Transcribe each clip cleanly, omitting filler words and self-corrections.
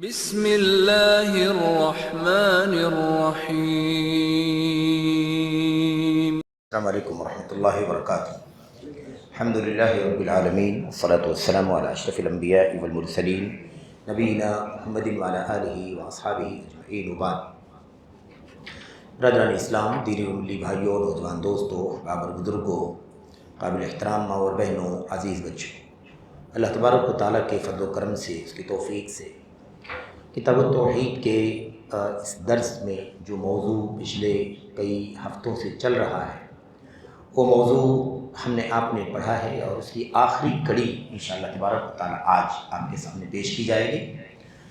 بسم اللہ الرحمن الرحیم۔ السلام علیکم ورحمۃ اللہ وبرکاتہ۔ الحمد للہ رب العالمین والصلاة والسلام علی اشرف الانبیاء والمرسلین نبینا محمد وعلی آلہ واصحابہ اجمعین وبعد۔ برادران اسلام، دینی و ملی بھائیوں، نوجوان دوستوں، بابر بزرگوں، قابل احترام ماں اور بہنوں، عزیز بچوں، اللہ تبارک و تعالیٰ کے فضل و کرم سے، اس کی توفیق سے کتاب التوحید کے اس درس میں جو موضوع پچھلے کئی ہفتوں سے چل رہا ہے، وہ موضوع ہم نے آپ نے پڑھا ہے اور اس کی آخری کڑی انشاءاللہ تبارک و تعالیٰ آج آپ کے سامنے پیش کی جائے گی۔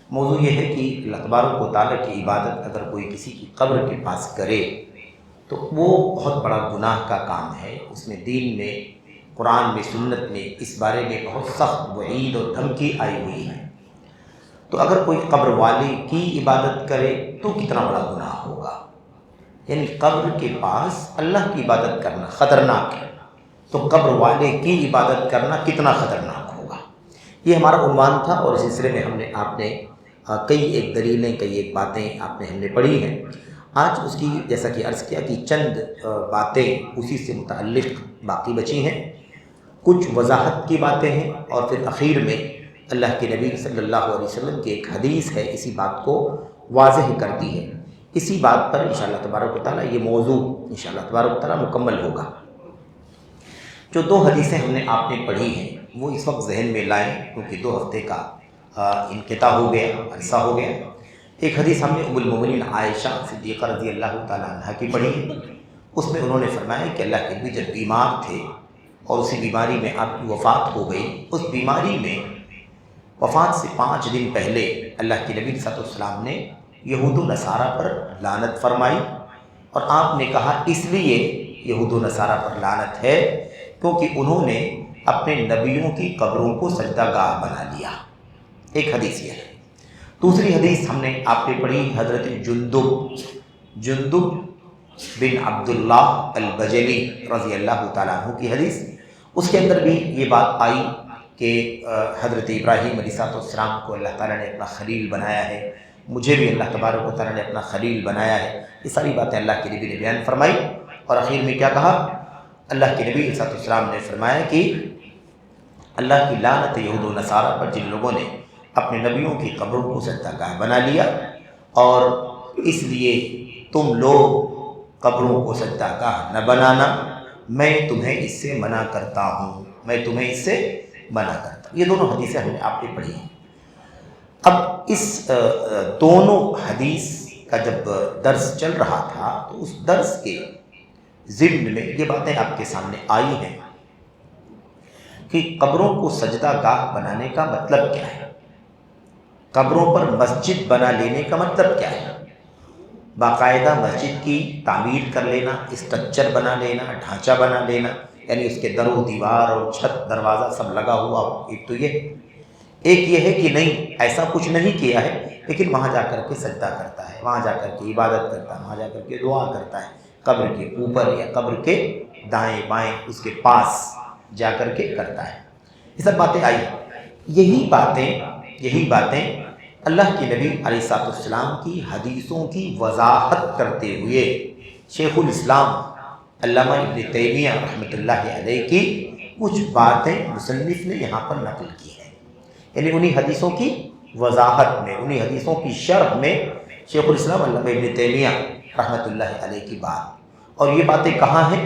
موضوع یہ ہے کہ اللہ تبارک و تعالیٰ کی عبادت اگر کوئی کسی کی قبر کے پاس کرے تو وہ بہت بڑا گناہ کا کام ہے۔ اس میں دین میں، قرآن میں، سنت میں اس بارے میں بہت سخت وعید اور دھمکی آئی ہوئی ہے۔ تو اگر کوئی قبر والے کی عبادت کرے تو کتنا بڑا گناہ ہوگا، یعنی قبر کے پاس اللہ کی عبادت کرنا خطرناک ہے، تو قبر والے کی عبادت کرنا کتنا خطرناک ہوگا۔ یہ ہمارا عنوان تھا اور اس سلسلے میں ہم نے آپ نے کئی ایک دلیلیں، کئی ایک باتیں ہم نے پڑھی ہیں۔ آج اس کی جیسا کہ عرض کیا کہ چند باتیں اسی سے متعلق باقی بچی ہیں، کچھ وضاحت کی باتیں ہیں، اور پھر اخیر میں اللہ کے نبی صلی اللہ علیہ وسلم کی ایک حدیث ہے، اسی بات کو واضح کرتی ہے۔ اسی بات پر انشاءاللہ تبارک و تعالیٰ یہ موضوع انشاءاللہ تبارک و تعالیٰ مکمل ہوگا۔ جو دو حدیثیں ہم نے آپ نے پڑھی ہیں وہ اس وقت ذہن میں لائیں، کیونکہ 2 ہفتے کا انقطاع ہو گیا، عرصہ ہو گیا۔ ایک حدیث ہم نے ام المومنین عائشہ صدیقہ رضی اللہ تعالیٰ عنہ کی پڑھی ہے۔ اس میں انہوں نے فرمایا کہ اللہ کے نبی جب بیمار تھے اور اسی بیماری میں آپ کی وفات ہو گئی، اس بیماری میں وفات سے 5 دن پہلے اللہ کے نبی صلی اللہ علیہ وسلم نے یہود و نصارہ پر لعنت فرمائی، اور آپ نے کہا اس لیے یہود و نصارہ پر لعنت ہے کیونکہ انہوں نے اپنے نبیوں کی قبروں کو سجدہ گاہ بنا لیا۔ ایک حدیث یہ ہے۔ دوسری حدیث ہم نے آپ نے پڑھی حضرت جندب بن عبداللہ البجلی رضی اللہ تعالیٰ عنہ کی حدیث۔ اس کے اندر بھی یہ بات آئی کہ حضرت ابراہیم علیہ السلام کو اللہ تعالیٰ نے اپنا خلیل بنایا ہے، مجھے بھی اللہ تبارک و تعالیٰ نے اپنا خلیل بنایا ہے۔ یہ ساری باتیں اللہ کے نبی نے بیان فرمائی، اور اخیر میں کیا کہا؟ اللہ کے نبی علیہ السلام نے فرمایا کہ اللہ کی لعنت یہود و نصارہ پر جن لوگوں نے اپنے نبیوں کی قبروں کو سجدہ گاہ بنا لیا، اور اس لیے تم لوگ قبروں کو سجدہ گاہ نہ بنانا، میں تمہیں اس سے منع کرتا ہوں، میں تمہیں اس سے منع کرتا ہوں۔ یہ دونوں حدیثیں ہم نے آپ نے پڑھی ہیں۔ اب اس دونوں حدیث کا جب درس چل رہا تھا تو اس درس کے ضمن میں یہ باتیں آپ کے سامنے آئی ہیں کہ قبروں کو سجدہ گاہ بنانے کا مطلب کیا ہے، قبروں پر مسجد بنا لینے کا مطلب کیا ہے۔ باقاعدہ مسجد کی تعمیر کر لینا، اسٹرکچر بنا لینا، ڈھانچہ بنا لینا، یعنی اس کے در و دیوار اور چھت دروازہ سب لگا ہوا ہو، ایک تو یہ ہے کہ نہیں ایسا کچھ نہیں کیا ہے، لیکن وہاں جا کر کے سجدہ کرتا ہے، وہاں جا کر کے عبادت کرتا ہے، وہاں جا کر کے دعا کرتا ہے، قبر کے اوپر یا قبر کے دائیں بائیں اس کے پاس جا کر کے کرتا ہے۔ یہ سب باتیں آئی۔ یہی باتیں اللہ کے نبی علیہ السلام کی حدیثوں کی وضاحت کرتے ہوئے شیخ الاسلام علامہ ابن تیمیہ رحمۃ اللہ علیہ کی کچھ باتیں مصنف نے یہاں پر نقل کی ہیں، یعنی انہی حدیثوں کی وضاحت میں، انہی حدیثوں کی شرح میں شیخ الاسلام علامہ ابن تیمیہ رحمۃ اللہ علیہ کی بات۔ اور یہ باتیں کہاں ہیں؟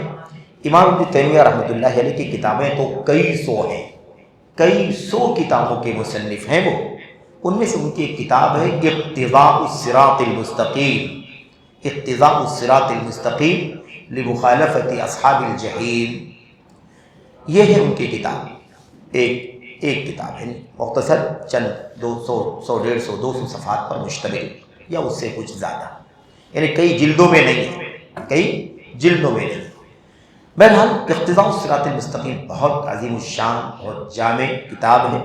امام ابن تیمیہ رحمۃ اللہ علیہ کی کتابیں تو کئی سو کتابوں کے مصنف ہیں وہ۔ ان میں سے ان کی ایک کتاب ہے اقتضاء الصراط المستقیم لمخالفت اصحاب الجحیم۔ یہ ہے ان کی کتاب، ایک کتاب ہے مختصر، چند 100-150-200 صفحات پر مشتمل، یا اس سے کچھ زیادہ، یعنی کئی جلدوں میں نہیں۔ بہرحال اقتضاء الصراط المستقیم بہت عظیم الشان اور جامع کتاب ہے،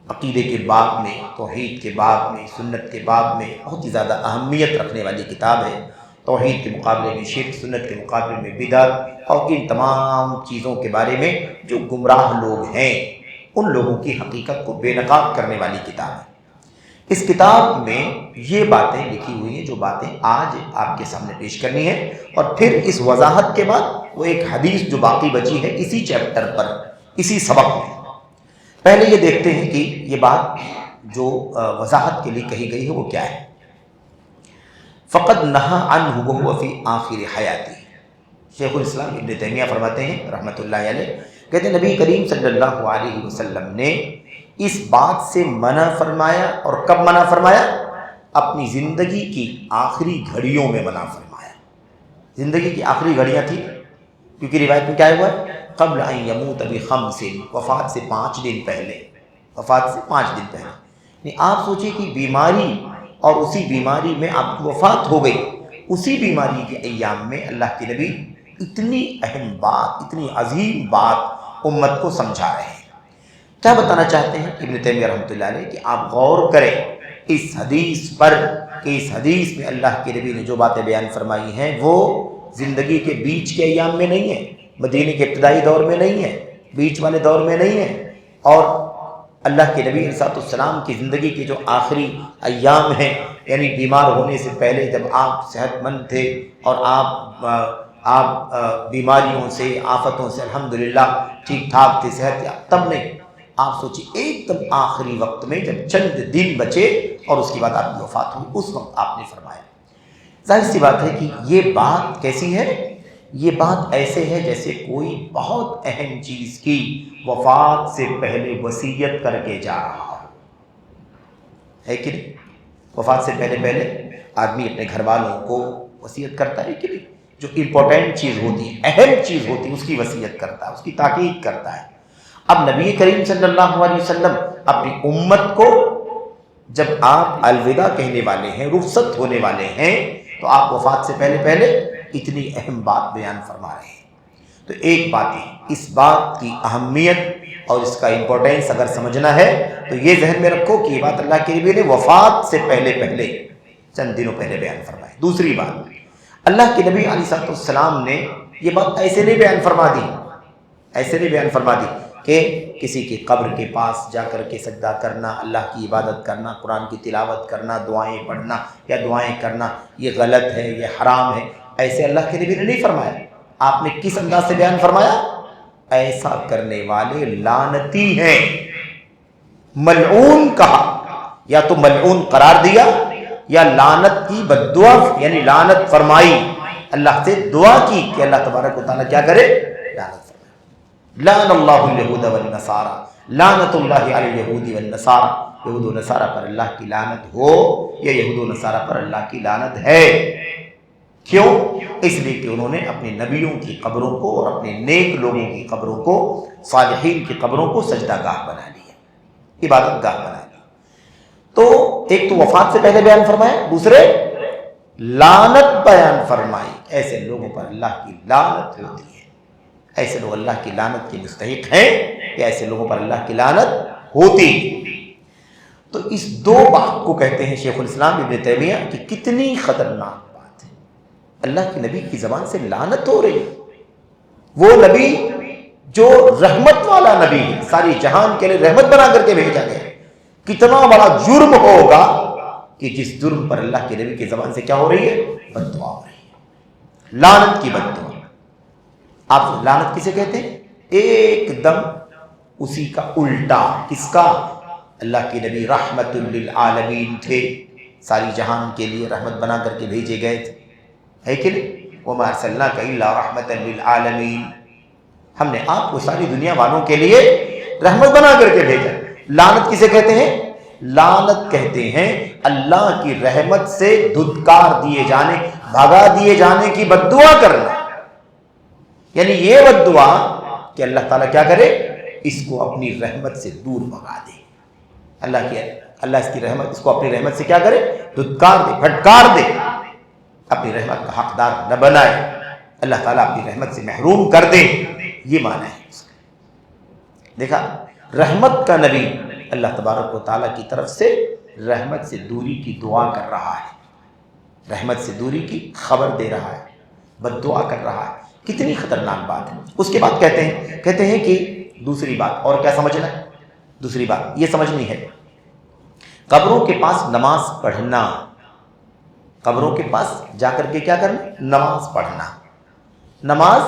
عقیدے کے باب میں، توحید کے باب میں، سنت کے باب میں بہت ہی زیادہ اہمیت رکھنے والی کتاب ہے۔ توحید کے مقابلے میں شرک، سنت کے مقابلے میں بدعت، اور ان تمام چیزوں کے بارے میں جو گمراہ لوگ ہیں ان لوگوں کی حقیقت کو بے نقاب کرنے والی کتاب ہے۔ اس کتاب میں یہ باتیں لکھی ہوئی ہیں جو باتیں آج آپ کے سامنے پیش کرنی ہے، اور پھر اس وضاحت کے بعد وہ ایک حدیث جو باقی بچی ہے اسی چیپٹر پر، اسی سبق میں۔ پہلے یہ دیکھتے ہیں کہ یہ بات جو وضاحت کے لیے کہی گئی ہے وہ کیا ہے۔ فقد نہا عنہ وہو فی آخر حیاتی، شیخ الاسلام ابن تیمیہ فرماتے ہیں رحمۃ اللہ علیہ، کہتے ہیں نبی کریم صلی اللہ علیہ وسلم نے اس بات سے منع فرمایا، اور کب منع فرمایا؟ اپنی زندگی کی آخری گھڑیوں میں منع فرمایا۔ زندگی کی آخری گھڑیاں تھیں، کیونکہ روایت میں کیا ہوا ہے؟ قبل ان یموت بخمس، وفات سے 5 دن پہلے، وفات سے 5 دن پہلے۔ یعنی آپ سوچیں کہ بیماری، اور اسی بیماری میں آپ کی وفات ہو گئی، اسی بیماری کے ایام میں اللہ کے نبی اتنی اہم بات، اتنی عظیم بات امت کو سمجھا رہے ہیں۔ کیا بتانا چاہتے ہیں ابن تیمیہ رحمۃ اللہ علیہ؟ کہ آپ غور کریں اس حدیث پر، کہ اس حدیث میں اللہ کے نبی نے جو باتیں بیان فرمائی ہیں وہ زندگی کے بیچ کے ایام میں نہیں ہے، مدینے کے ابتدائی دور میں نہیں ہے، بیچ والے دور میں نہیں ہے، اور اللہ کے نبی علیہ الصلوۃ والسلام کی زندگی کے جو آخری ایام ہیں، یعنی بیمار ہونے سے پہلے جب آپ صحت مند تھے اور آپ بیماریوں سے، آفتوں سے الحمدللہ ٹھیک ٹھاک تھے، صحت، تب نہیں۔ آپ سوچیں ایک دم آخری وقت میں جب چند دن بچے اور اس کے بعد آپ کی وفات ہوئی، اس وقت آپ نے فرمایا۔ ظاہر سی بات ہے کہ یہ بات کیسی ہے؟ یہ بات ایسے ہے جیسے کوئی بہت اہم چیز کی وفات سے پہلے وصیت کر کے جا رہا ہو، ہے کہ نہیں؟ وفات سے پہلے آدمی اپنے گھر والوں کو وصیت کرتا ہے کہ نہیں؟ جو امپورٹنٹ چیز ہوتی ہے، اہم چیز ہوتی ہے، اس کی وصیت کرتا ہے، اس کی تاکید کرتا ہے۔ اب نبی کریم صلی اللہ علیہ وسلم اپنی امت کو جب آپ الوداع کہنے والے ہیں، رخصت ہونے والے ہیں، تو آپ وفات سے پہلے اتنی اہم بات بیان فرما رہے ہیں۔ تو ایک بات ہے، اس بات کی اہمیت اور اس کا امپورٹینس اگر سمجھنا ہے تو یہ ذہن میں رکھو کہ یہ بات اللہ کے نبی نے وفات سے پہلے چند دنوں پہلے بیان فرمائی۔ دوسری بات، اللہ کے نبی علیہ السلام نے یہ بات ایسے نہیں بیان فرما دی کہ کسی کی قبر کے پاس جا کر کے سجدہ کرنا، اللہ کی عبادت کرنا، قرآن کی تلاوت کرنا، دعائیں پڑھنا یا دعائیں کرنا یہ غلط ہے، یہ حرام ہے، ایسے اللہ کے نبی نے نہیں فرمایا۔ آپ نے کس انداز سے بیان فرمایا؟ ایسا کرنے والے لعنتی ہیں، ملعون کہا، یا تو ملعون قرار دیا یا لعنت کی بد دعا، یعنی لعنت فرمائی، اللہ سے دعا کی کہ اللہ تبارک و تعالیٰ کیا کرے؟ لعنت فرمائے۔ لعن اللہ الیہود والنصارى، لعنت اللہ علی الیہود والنصارى، یہود و نصارہ پر اللہ کی لعنت ہو، یا یہود و نصارہ پر اللہ کی لعنت ہے۔ کیوں؟ اس لیے کہ انہوں نے اپنے نبیوں کی قبروں کو اور اپنے نیک لوگوں کی قبروں کو، صالحین کی قبروں کو سجدہ گاہ بنا لیا، عبادت گاہ بنا لیا۔ تو ایک تو وفات سے پہلے بیان فرمایا، دوسرے لعنت بیان فرمائی، ایسے لوگوں پر اللہ کی لعنت ہوتی ہے، ایسے لوگ اللہ کی لعنت کے مستحق ہیں، یا ایسے لوگوں پر اللہ کی لعنت ہوتی۔ تو اس دو بات کو کہتے ہیں شیخ الاسلام ابن تیمیہ کہ کتنی خطرناک بات ہے، اللہ کے نبی کی زبان سے لعنت ہو رہی ہے، وہ نبی جو رحمت والا نبی ہے، ساری جہان کے لیے رحمت بنا کر کے بھیجا گیا، کتنا بڑا جرم ہوگا کہ جس جرم پر اللہ کے نبی کی زبان سے کیا ہو رہی ہے؟ بد دعا ہو رہی ہے، لعنت کی بد دعا۔ آپ لعنت کسے کہتے ہیں؟ ایک دم اسی کا الٹا، کس کا؟ اللہ کے نبی رحمت للعالمین تھے، ساری جہان کے لیے رحمت بنا کر کے بھیجے گئے تھے، ہے کہ نہیں؟ وما ارسلناک الا رحمتا للعالمین، ہم نے آپ کو ساری دنیا والوں کے لیے رحمت بنا کر کے بھیجا۔ لعنت کسے کہتے ہیں؟ لعنت کہتے ہیں اللہ کی رحمت سے دھتکار دیے جانے، بھگا دیے جانے کی بد دعا کرنا، یعنی یہ بد دعا کہ اللہ تعالیٰ کیا کرے؟ اس کو اپنی رحمت سے دور بھگا دے، اللہ اس کی رحمت، اس کو اپنی رحمت سے کیا کرے؟ دھتکار دے، پھٹکار دے، اپنی رحمت کا حقدار نہ بنائے، اللہ تعالیٰ اپنی رحمت سے محروم کر دے، یہ معنی ہے اس کا۔ دیکھا، رحمت کا نبی اللہ تبارک و تعالیٰ کی طرف سے رحمت سے دوری کی دعا کر رہا ہے، رحمت سے دوری کی خبر دے رہا ہے، بد دعا کر رہا ہے، کتنی خطرناک بات ہے۔ اس کے بعد کہتے ہیں کہ دوسری بات اور کیا سمجھنا ہے؟ دوسری بات یہ سمجھنی ہے قبروں کے پاس نماز پڑھنا، قبروں کے پاس جا کر کے کیا کرنا؟ نماز پڑھنا۔ نماز،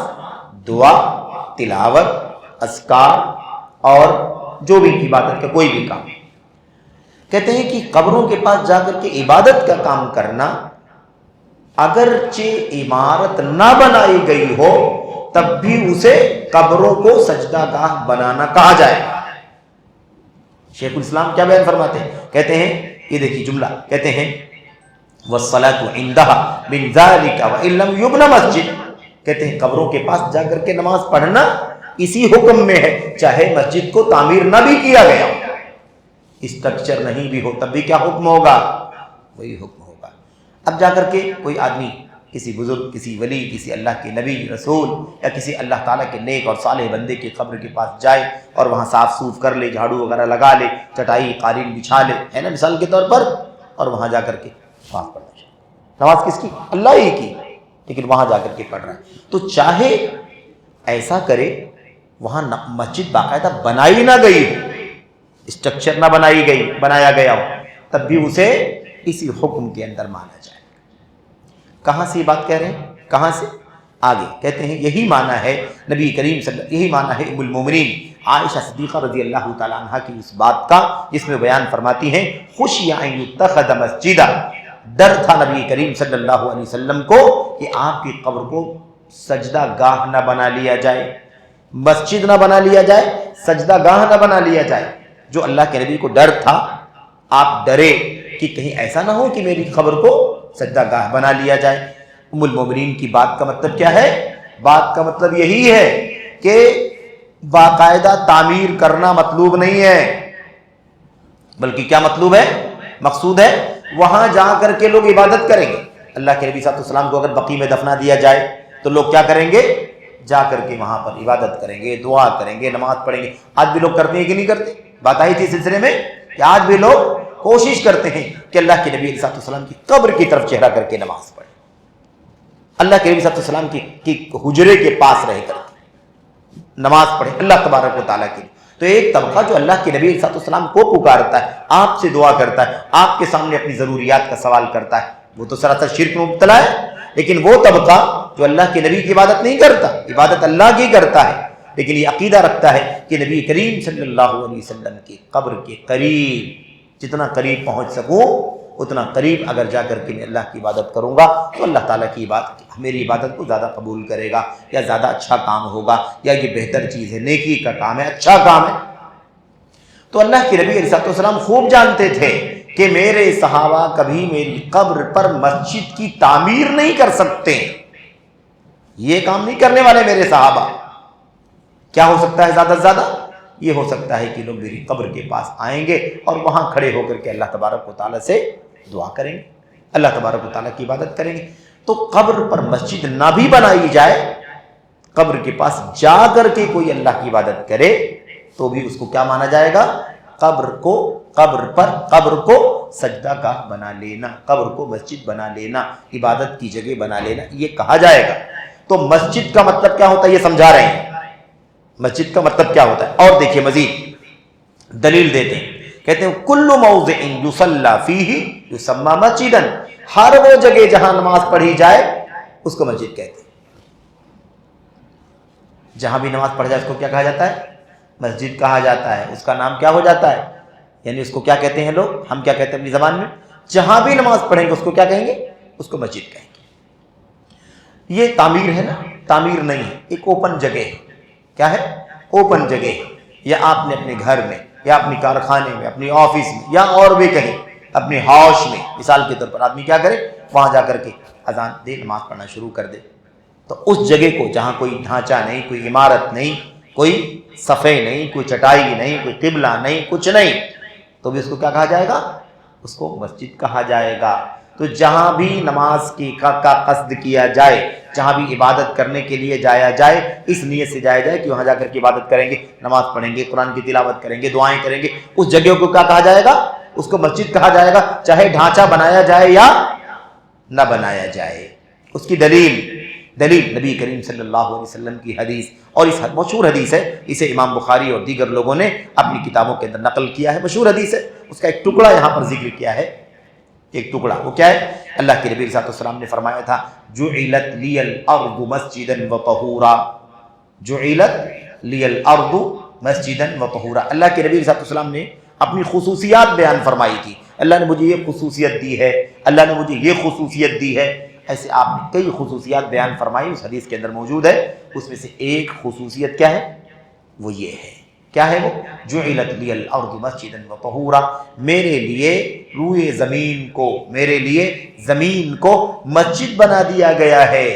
دعا، تلاوت، اذکار اور جو بھی عبادت کا کوئی بھی کام۔ کہتے ہیں کہ قبروں کے پاس جا کر کے عبادت کا کام کرنا، اگرچہ عمارت نہ بنائی گئی ہو تب بھی اسے قبروں کو سجدہ گاہ بنانا کہا جائے۔ شیخ الاسلام کیا بیان فرماتے ہیں؟ کہتے ہیں، یہ دیکھیے جملہ، کہتے ہیں وَالصَّلَاةُ عِندَهَا مِنْ ذَلِكَ وَإِن لَّمْ يُبْنَ مسجد، کہتے ہیں قبروں کے پاس جا کر کے نماز پڑھنا اسی حکم میں ہے، چاہے مسجد کو تعمیر نہ بھی کیا گیا ہو، اسٹرکچر نہیں بھی ہو، تب بھی کیا حکم ہوگا؟ وہی حکم ہوگا۔ اب جا کر کے کوئی آدمی کسی بزرگ، کسی ولی، کسی اللہ کے نبی رسول یا کسی اللہ تعالیٰ کے نیک اور صالح بندے کی قبر کے پاس جائے اور وہاں صاف صوف کر لے، جھاڑو وغیرہ لگا لے، چٹائی قالین بچھا لے، ہے نا مثال کے طور پر، اور وہاں جا کر کے نماز پڑھنا چاہیے۔ نماز کس کی؟ اللہ ہی کی، لیکن وہاں جا کر کے پڑھ رہا ہے۔ تو چاہے ایسا کرے، وہاں مسجد باقاعدہ بنائی نہ گئی ہو، اسٹرکچر نہ بنایا گیا ہو، تب بھی اسے اسی حکم کے اندر مانا جائے۔ کہاں سے یہ بات کہہ رہے ہیں؟ کہاں سے؟ آگے کہتے ہیں یہی معنی ہے نبی کریم صلی اللہ، یہی معنی ہے ام المومنین عائشہ صدیقہ رضی اللہ تعالیٰ عنہ کی اس بات کا، جس میں بیان فرماتی ہیں خشی ان یتخذ مسجدا، ڈر تھا نبی کریم صلی اللہ علیہ وسلم کو کہ آپ کی قبر کو سجدہ گاہ نہ بنا لیا جائے، مسجد نہ بنا لیا جائے، سجدہ گاہ نہ بنا لیا جائے۔ جو اللہ کے نبی کو ڈر تھا، آپ ڈرے کہ کہیں ایسا نہ ہو کہ میری قبر کو سجدہ گاہ بنا لیا جائے۔ ام المومنین کی بات کا مطلب کیا ہے؟ بات کا مطلب یہی ہے کہ باقاعدہ تعمیر کرنا مطلوب نہیں ہے، بلکہ کیا مطلوب ہے؟ مقصود ہے وہاں جا کر کے لوگ عبادت کریں گے۔ اللہ کے نبی صلی اللہ علیہ وسلم کو اگر بقیع میں دفنا دیا جائے تو لوگ کیا کریں گے؟ جا کر کے وہاں پر عبادت کریں گے، دعا کریں گے، نماز پڑھیں گے۔ آج بھی لوگ کرتے ہیں کہ نہیں کرتے؟ بات آئی تھی سلسلے میں کہ آج بھی لوگ کوشش کرتے ہیں کہ اللہ کے نبی علیہ السلام کی قبر کی طرف چہرہ کر کے نماز پڑھیں، اللہ کے نبی صلی اللہ علیہ وسلم کی حجرے کے پاس رہ کر نماز پڑھیں اللہ تبارک و تعالیٰ کی۔ تو ایک طبقہ جو اللہ کے نبی علیہ السلام کو پکارتا ہے، آپ سے دعا کرتا ہے، آپ کے سامنے اپنی ضروریات کا سوال کرتا ہے، وہ تو سراسر شرک میں مبتلا ہے۔ لیکن وہ طبقہ جو اللہ کے نبی کی عبادت نہیں کرتا، عبادت اللہ کی کرتا ہے، لیکن یہ عقیدہ رکھتا ہے کہ نبی کریم صلی اللہ علیہ وسلم کی قبر کے قریب، جتنا قریب پہنچ سکوں اتنا قریب اگر جا کر کے میں اللہ کی عبادت کروں گا تو اللہ تعالیٰ کی میری عبادت کو زیادہ قبول کرے گا، یا زیادہ اچھا کام ہوگا، یا یہ بہتر چیز ہے، نیکی کا کام ہے، اچھا کام ہے۔ تو اللہ کے نبی علیہ السلام خوب جانتے تھے کہ میرے صحابہ کبھی میری قبر پر مسجد کی تعمیر نہیں کر سکتے، یہ کام نہیں کرنے والے میرے صحابہ۔ کیا ہو سکتا ہے زیادہ سے زیادہ؟ یہ ہو سکتا ہے کہ لوگ میری قبر کے پاس آئیں گے اور وہاں کھڑے ہو کر کے اللہ تبارک و تعالیٰ سے دعا کریں گے، اللہ تبارک و تعالیٰ کی عبادت کریں گے۔ تو قبر پر مسجد نہ بھی بنائی جائے، قبر کے پاس جا کر کے کوئی اللہ کی عبادت کرے تو بھی اس کو کیا مانا جائے گا؟ قبر کو سجدہ گاہ بنا لینا، قبر کو مسجد بنا لینا، عبادت کی جگہ بنا لینا، یہ کہا جائے گا۔ تو مسجد کا مطلب کیا ہوتا ہے یہ سمجھا رہے ہیں، مسجد کا مطلب کیا ہوتا ہے۔ اور دیکھیے مزید دلیل دیتے ہیں، کہتے ہیں کل موضع یصلی فیہ یسمى مسجدا، ہر وہ جگہ جہاں نماز پڑھی جائے اس کو مسجد کہتے ہیں۔ جہاں بھی نماز پڑھ جائے اس کو کیا کہا جاتا ہے؟ مسجد کہا جاتا ہے، اس کا نام کیا ہو جاتا ہے؟ یعنی اس کو کیا کہتے ہیں لوگ، ہم کیا کہتے ہیں اپنی زبان میں؟ جہاں بھی نماز پڑھیں گے اس کو کیا کہیں گے؟ اس کو مسجد کہیں گے۔ یہ تعمیر ہے نا، تعمیر نہیں ہے، ایک اوپن جگہ ہے۔ کیا ہے؟ اوپن جگہ ہے، یا آپ نے اپنے گھر میں یا اپنی کارخانے میں، اپنی آفس میں، یا اور بھی کہیں اپنے حوش میں، مثال کے طور پر آدمی کیا کرے، وہاں جا کر کے اذان دے، نماز پڑھنا شروع کر دے۔ تو اس جگہ کو جہاں کوئی ڈھانچہ نہیں، کوئی عمارت نہیں، کوئی صفے نہیں، کوئی چٹائی نہیں، کوئی قبلہ نہیں، کچھ نہیں، تو بھی اس کو کیا کہا جائے گا؟ اس کو مسجد کہا جائے گا۔ تو جہاں بھی نماز کا قصد کیا جائے، جہاں بھی عبادت کرنے کے لیے جایا جائے، اس نیت سے جایا جائے کہ وہاں جا کر کے عبادت کریں گے، نماز پڑھیں گے، قرآن کی تلاوت کریں گے، دعائیں کریں گے، اس جگہ کو کیا کہا جائے گا؟ اس کو مسجد کہا جائے گا، چاہے ڈھانچہ بنایا جائے یا نہ بنایا جائے۔ اس کی دلیل نبی کریم صلی اللہ علیہ وسلم کی حدیث، اور اس مشہور حدیث ہے، اسے امام بخاری اور دیگر لوگوں نے اپنی کتابوں کے اندر نقل کیا ہے، مشہور حدیث ہے۔ اس کا ایک ٹکڑا یہاں پر ذکر کیا ہے، ایک ٹکڑا، وہ کیا ہے؟ اللہ کے نبی صلی اللہ علیہ وسلم نے فرمایا تھا جعلت لی الارض مسجدا وطہورا، جعلت لی الارض مسجدا وطہورا۔ اللہ کے نبی صلی اللہ علیہ وسلم نے اپنی خصوصیات بیان فرمائی تھی، اللہ نے مجھے یہ خصوصیت دی ہے، اللہ نے مجھے یہ خصوصیت دی ہے، ایسے آپ نے کئی خصوصیات بیان فرمائی، اس حدیث کے اندر موجود ہے۔ اس میں سے ایک خصوصیت کیا ہے؟ وہ یہ ہے، کیا ہے وہ؟ جعلت لی الارض مسجدا وطہورا، میرے لیے روئے زمین کو، میرے لیے زمین کو مسجد بنا دیا گیا ہے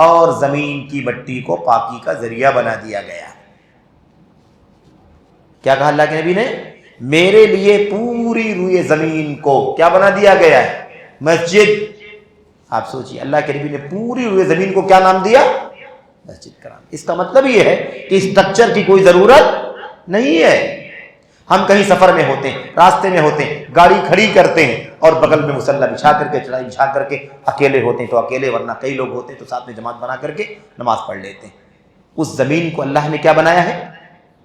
اور زمین کی مٹی کو پاکی کا ذریعہ بنا دیا گیا۔ کیا کہا اللہ کے نبی نے؟ میرے لیے پوری روئے زمین کو کیا بنا دیا گیا ہے؟ مسجد۔ آپ سوچئے اللہ کے نبی نے پوری روئے زمین کو کیا نام دیا؟ مسجد کا نام۔ اس کا مطلب یہ ہے کہ اسٹرکچر کی کوئی ضرورت نہیں ہے۔ ہم کہیں سفر میں ہوتے ہیں، راستے میں ہوتے ہیں، گاڑی کھڑی کرتے ہیں اور بغل میں مصلی بچھا کر کے، چڑھائی بچھا کر کے، اکیلے ہوتے ہیں تو اکیلے، ورنہ کئی لوگ ہوتے ہیں تو ساتھ میں جماعت بنا کر کے نماز پڑھ لیتے ہیں۔ اس زمین کو اللہ نے کیا بنایا ہے؟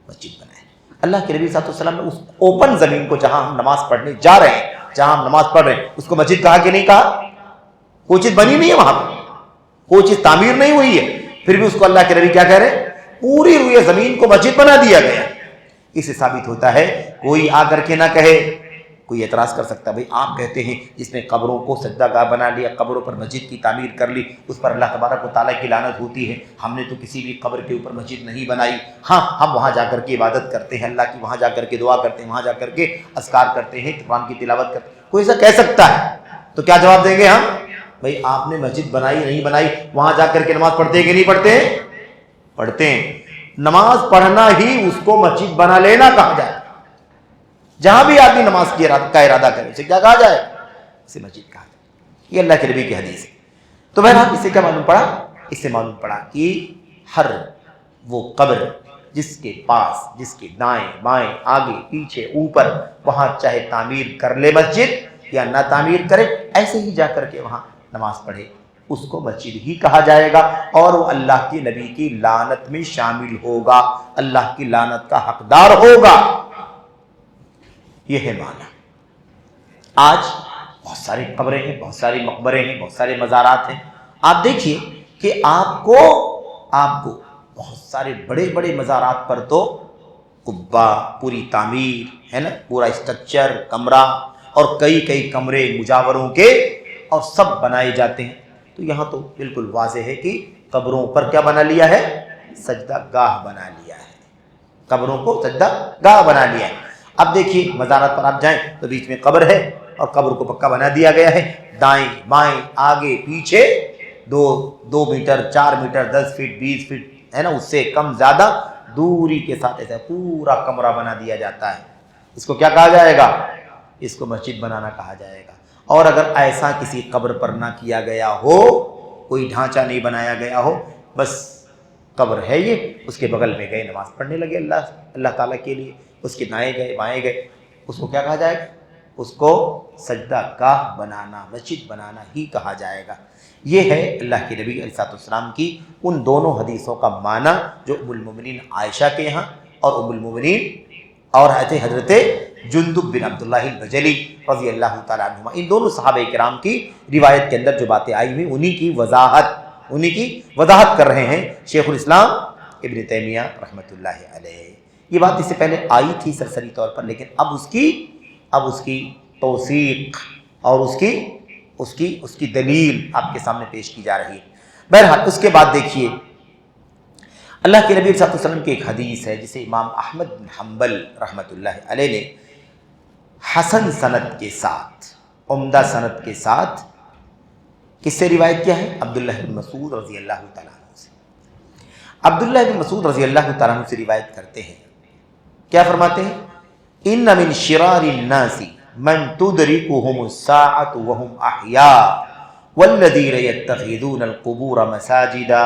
مسجد بنایا ہے۔ اللہ کے نبی صلی اللہ علیہ وسلم نے اس اوپن زمین کو جہاں ہم نماز پڑھنے جا رہے ہیں، جہاں ہم نماز پڑھ رہے ہیں، اس کو مسجد کہا کہ نہیں کہا؟ کوئی چیز بنی نہیں ہے وہاں پہ، کوئی چیز تعمیر نہیں ہوئی ہے، پھر بھی اس کو اللہ کے نبی کیا کہہ رہے ہیں؟ پوری روئے زمین کو مسجد بنا دیا گیا۔ اس سے ثابت ہوتا ہے کوئی آ کر کے نہ کہے، کوئی اعتراض کر سکتا ہے بھئی آپ کہتے ہیں جس نے قبروں کو سجدہ گاہ بنا لیا، قبروں پر مسجد کی تعمیر کر لی، اس پر اللہ تبارک و تعالیٰ کی لعنت ہوتی ہے، ہم نے تو کسی بھی قبر کے اوپر مسجد نہیں بنائی، ہاں ہم وہاں جا کر کے عبادت کرتے ہیں اللہ کی، وہاں جا کر کے دعا کرتے ہیں، وہاں جا کر کے اذکار کرتے ہیں، قرآن کی تلاوت کرتے ہیں۔ کوئی ایسا کہہ سکتا ہے تو کیا جواب دیں گے ہم؟ بھئی آپ نے مسجد بنائی نہیں بنائی، وہاں جا کر کے نماز پڑھتے ہیں کہ نہیں پڑھتے ہیں؟ پڑھتے ہیں۔ نماز پڑھنا ہی اس کو مسجد بنا لینا کہا جائے۔ جہاں بھی آدمی نماز کا ارادہ کرے اسے کیا کہا جائے؟ اسے مسجد کہا جائے۔ یہ اللہ کے نبی کی حدیث ہے۔ تو بہرحال اس سے کیا معلوم پڑا؟ اس سے معلوم پڑا کہ ہر وہ قبر جس کے پاس، جس کے دائیں بائیں آگے پیچھے اوپر، وہاں چاہے تعمیر کر لے مسجد یا نہ تعمیر کرے، ایسے ہی جا کر کے وہاں نماز پڑھے، اس کو مسجد ہی کہا جائے گا اور وہ اللہ کے نبی کی لعنت میں شامل ہوگا، اللہ کی لعنت کا حقدار ہوگا۔ یہ ہے معنی۔ آج بہت ساری قبریں ہیں، بہت سارے مقبرے ہیں، بہت سارے مزارات ہیں۔ آپ دیکھیے کہ آپ کو بہت سارے بڑے بڑے مزارات پر تو قبہ، پوری تعمیر ہے نا، پورا اسٹرکچر، کمرہ اور کئی کمرے مجاوروں کے اور سب بنائے جاتے ہیں۔ تو یہاں تو بالکل واضح ہے کہ قبروں پر کیا بنا لیا ہے؟ سجدہ گاہ بنا لیا ہے، قبروں کو سجدہ گاہ بنا لیا ہے۔ اب دیکھیے مزارات پر آپ جائیں تو بیچ میں قبر ہے اور قبر کو پکا بنا دیا گیا ہے، دائیں بائیں آگے پیچھے 2 میٹر 4 میٹر 10 فٹ 20 فٹ ہے نا، اس سے کم زیادہ دوری کے ساتھ ایسا پورا کمرہ بنا دیا جاتا ہے۔ اس کو کیا کہا جائے گا؟ اس کو مسجد بنانا کہا جائے گا۔ اور اگر ایسا کسی قبر پر نہ کیا گیا ہو، کوئی ڈھانچہ نہیں بنایا گیا ہو، بس قبر ہے یہ، اس کے بغل میں گئے نماز پڑھنے لگے اللہ تعالیٰ کے لیے، اس کے دائیں گئے بائیں گئے، اس کو کیا کہا جائے گا؟ اس کو سجدہ گاہ بنانا، مسجد بنانا ہی کہا جائے گا۔ یہ ہے اللہ کے نبی علیہ السلام کی ان دونوں حدیثوں کا معنی جو ام المومنین عائشہ کے یہاں اور ام المومنین اور حضرت جندب بن عبداللہ البجلی رضی اللہ تعالیٰ عنہما، ان دونوں صحابہ کرام کی روایت کے اندر جو باتیں آئی ہوئی انہی کی وضاحت کر رہے ہیں شیخ الاسلام ابن تیمیہ رحمۃ اللہ علیہ۔ یہ بات اس سے پہلے آئی تھی سرسری طور پر، لیکن اب اس کی توثیق اور اس کی دلیل آپ کے سامنے پیش کی جا رہی ہے۔ بہرحال اس کے بعد دیکھیے اللہ کے نبی صلی اللہ علیہ وسلم کی ایک حدیث ہے جسے امام احمد بن حنبل رحمۃ اللہ علیہ نے حسن سند کے ساتھ، عمدہ سند کے ساتھ کس سے روایت کیا ہے؟ عبداللہ بن مسعود رضی اللہ تعالیٰ عنہ سے۔ عبداللہ بن مسعود رضی اللہ تعالیٰ عنہ سے روایت کرتے ہیں، کیا فرماتے ہیں؟ ان من شرار الناس من تدركهم الساعة وهم احياء والذين يتخذون القبور مساجدا،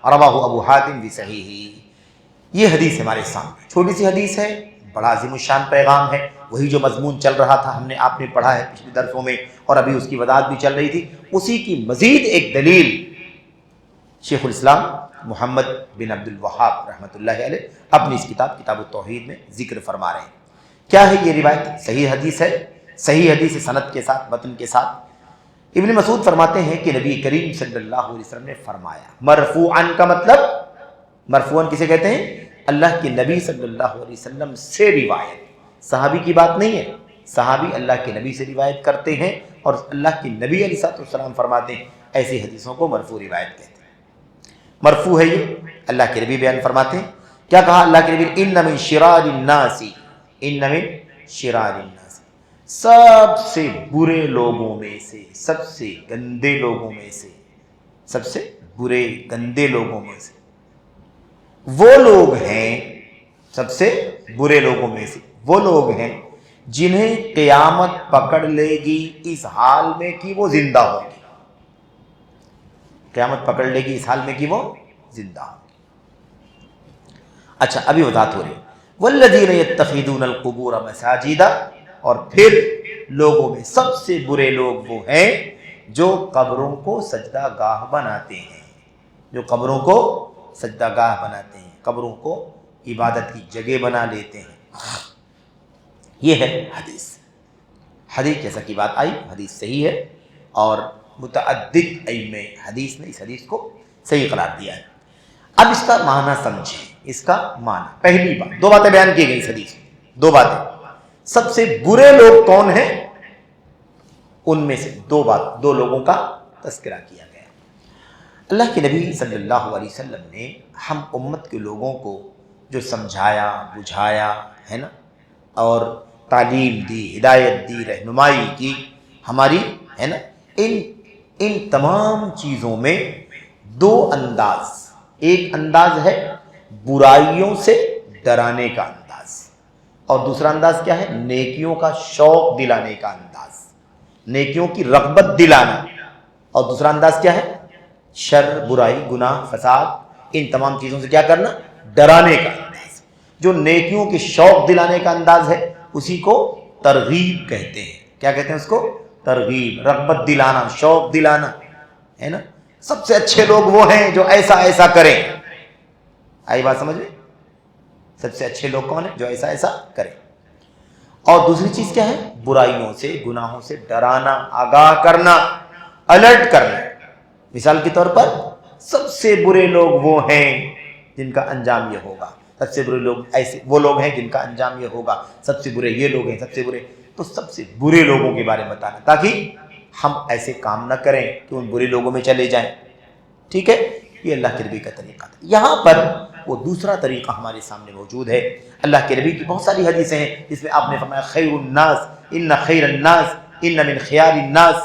رواہ ابو حاتم فی صحیح۔ یہ حدیث ہمارے سامنے چھوٹی سی حدیث ہے، بڑا عظیم الشان پیغام ہے، وہی جو مضمون چل رہا تھا آپ نے پڑھا ہے پچھلے درسوں میں، اور ابھی اس کی وضاحت بھی چل رہی تھی، اسی کی مزید ایک دلیل شیخ الاسلام محمد بن عبد الوہاب رحمۃ اللہ علیہ اپنی اس کتاب التوحید میں ذکر فرما رہے ہیں۔ کیا ہے یہ روایت؟ صحیح حدیث ہے، صحیح حدیث سند کے ساتھ، متن کے ساتھ۔ ابن مسعود فرماتے ہیں کہ نبی کریم صلی اللہ علیہ وسلم نے فرمایا، مرفوعاً کا مطلب، مرفوعاً کسے کہتے ہیں؟ اللہ کے نبی صلی اللہ علیہ وسلم سے روایت، صحابی کی بات نہیں ہے، صحابی اللہ کے نبی سے روایت کرتے ہیں اور اللہ کے نبی علیہ السلام فرماتے ہیں، ایسی حدیثوں کو مرفوع روایت کہتے ہیں۔ مرفوع ہے یہ، اللہ کے نبی بیان فرماتے ہیں، کیا کہا اللہ کے نبی؟ ان من شرار الناس، ان من شرار الناس، سب سے برے لوگوں میں سے، سب سے گندے لوگوں میں سے، سب سے برے گندے لوگوں میں سے وہ لوگ ہیں، سب سے برے لوگوں میں سے وہ لوگ ہیں جنہیں قیامت پکڑ لے گی اس حال میں کہ وہ زندہ ہوں گے۔ قیامت پکڑ لے گی اس حال میں کہ وہ زندہ ہوں گے۔ اچھا، ابھی وضاحت ہو رہی ہے۔ والذین یتخذون القبور مساجدا، اور پھر لوگوں میں سب سے برے لوگ وہ ہیں جو قبروں کو سجدہ گاہ بناتے ہیں، جو قبروں کو سجدہ گاہ بناتے ہیں، قبروں کو عبادت کی جگہ بنا لیتے ہیں۔ یہ ہے حدیث۔ حدیث جیسا کی بات آئی، حدیث صحیح ہے اور متعدد ائمہ حدیث نے اس حدیث کو صحیح قرار دیا ہے۔ اب اس کا معنی سمجھیں، اس کا معنی، پہلی بات، دو باتیں بیان کی گئی اس حدیث میں، دو باتیں۔ سب سے برے لوگ کون ہیں؟ ان میں سے دو لوگوں کا تذکرہ کیا گیا۔ اللہ کے نبی صلی اللہ علیہ وسلم نے ہم امت کے لوگوں کو جو سمجھایا، بجھایا ہے نا، اور تعلیم دی، ہدایت دی، رہنمائی کی ہماری ہے نا، ان تمام چیزوں میں دو انداز، ایک انداز ہے برائیوں سے ڈرانے کا انداز، اور دوسرا انداز کیا ہے؟ نیکیوں کا شوق دلانے کا انداز، نیکیوں کی رغبت دلانا، اور دوسرا انداز کیا ہے؟ شر، برائی، گناہ، فساد، ان تمام چیزوں سے کیا کرنا؟ ڈرانے کا انداز۔ جو نیکیوں کے شوق دلانے کا انداز ہے اسی کو ترغیب کہتے ہیں۔ کیا کہتے ہیں اس کو؟ ترغیب، رغبت دلانا، شوق دلانا ہے نا۔ سب سے اچھے لوگ وہ ہیں جو ایسا ایسا کریں۔ آئی بات سمجھ میں؟ سب سے اچھے لوگ کون ہیں؟ جو ایسا ایسا کریں۔ اور دوسری چیز کیا ہے؟ برائیوں سے، گناہوں سے ڈرانا، آگاہ کرنا، الرٹ کرنا۔ مثال کے طور پر سب سے برے لوگ وہ ہیں جن کا انجام یہ ہوگا، سب سے برے لوگ ایسے وہ لوگ ہیں جن کا انجام یہ ہوگا، سب سے برے یہ لوگ ہیں، سب سے برے، تو سب سے برے لوگوں کے بارے میں بتانا تاکہ ہم ایسے کام نہ کریں کہ ان برے لوگوں میں چلے جائیں۔ ٹھیک ہے، یہ اللہ کے نبی کا طریقہ تھا۔ یہاں پر وہ دوسرا طریقہ ہمارے سامنے موجود ہے۔ اللہ کے نبی کی بہت ساری حدیثیں ہیں جس میں آپ نے فرمایا خیر الناس ان خیر الناس ان من خیار الناس،